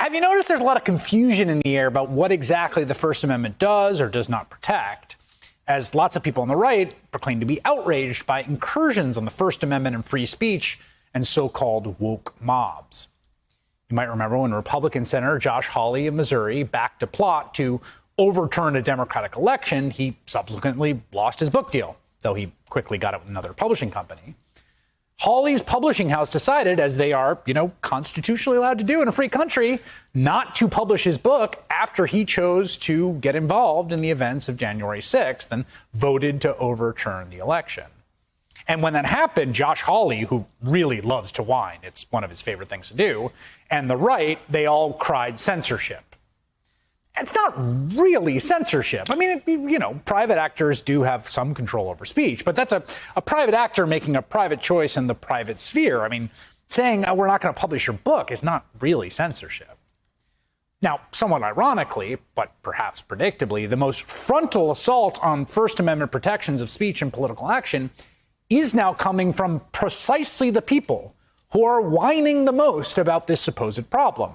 Have you noticed there's a lot of confusion in the air about what exactly the First Amendment does or does not protect, as lots of people on the right proclaim to be outraged by incursions on the First Amendment and free speech and so-called woke mobs? You might remember when Republican Senator Josh Hawley of Missouri backed a plot to overturn a Democratic election, he subsequently lost his book deal, though he quickly got it with another publishing company. Hawley's publishing house decided, as they are, constitutionally allowed to do in a free country, not to publish his book after he chose to get involved in the events of January 6th and voted to overturn the election. And when that happened, Josh Hawley, who really loves to whine, it's one of his favorite things to do, and the right, they all cried censorship. It's not really censorship. I mean, private actors do have some control over speech, but that's a private actor making a private choice in the private sphere. I mean, saying we're not going to publish your book is not really censorship. Now, somewhat ironically, but perhaps predictably, the most frontal assault on First Amendment protections of speech and political action is now coming from precisely the people who are whining the most about this supposed problem.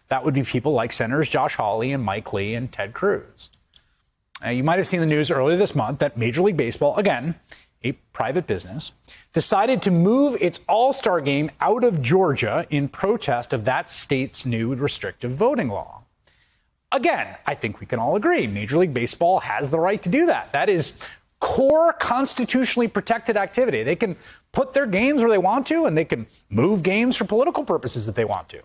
That would be people like Senators Josh Hawley and Mike Lee and Ted Cruz. You might have seen the news earlier this month that Major League Baseball, again, a private business, decided to move its All-Star game out of Georgia in protest of that state's new restrictive voting law. Again, I think we can all agree Major League Baseball has the right to do that. That is core constitutionally protected activity. They can put their games where they want to, and they can move games for political purposes if they want to.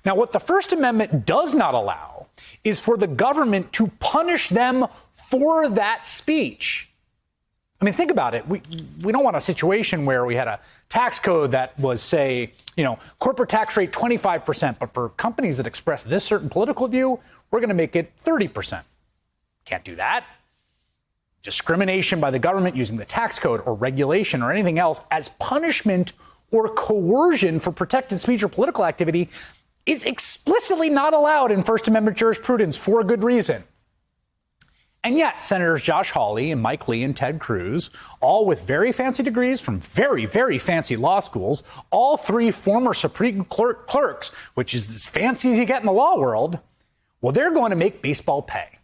Now, what the First Amendment does not allow is for the government to punish them for that speech. I mean, think about it. We don't want a situation where we had a tax code that was, say, corporate tax rate 25%, but for companies that express this certain political view, we're going to make it 30%. Can't do that. Discrimination by the government using the tax code or regulation or anything else as punishment or coercion for protected speech or political activity is explicitly not allowed in First Amendment jurisprudence for a good reason. And yet, Senators Josh Hawley and Mike Lee and Ted Cruz, all with very fancy degrees from very, very fancy law schools, all three former Supreme Court clerks, which is as fancy as you get in the law world, well, they're going to make baseball pay.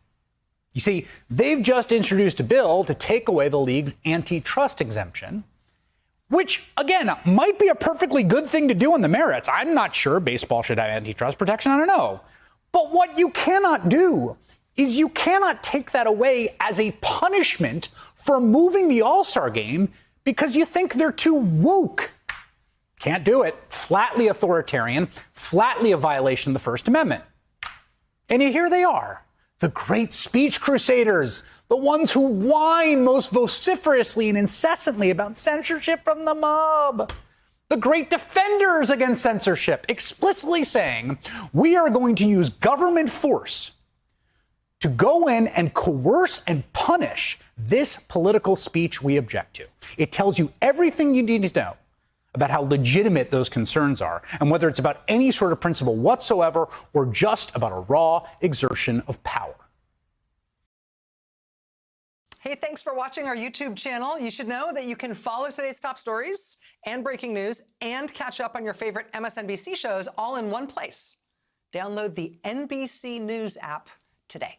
You see, they've just introduced a bill to take away the league's antitrust exemption, which, again, might be a perfectly good thing to do on the merits. I'm not sure baseball should have antitrust protection. I don't know. But what you cannot do is you cannot take that away as a punishment for moving the All-Star game because you think they're too woke. Can't do it. Flatly authoritarian, flatly a violation of the First Amendment. And yet here they are. The great speech crusaders, the ones who whine most vociferously and incessantly about censorship from the mob. The great defenders against censorship, explicitly saying, we are going to use government force to go in and coerce and punish this political speech we object to. It tells you everything you need to know about how legitimate those concerns are, and whether it's about any sort of principle whatsoever or just about a raw exertion of power. Hey, thanks for watching our YouTube channel. You should know that you can follow today's top stories and breaking news and catch up on your favorite MSNBC shows all in one place. Download the NBC News app today.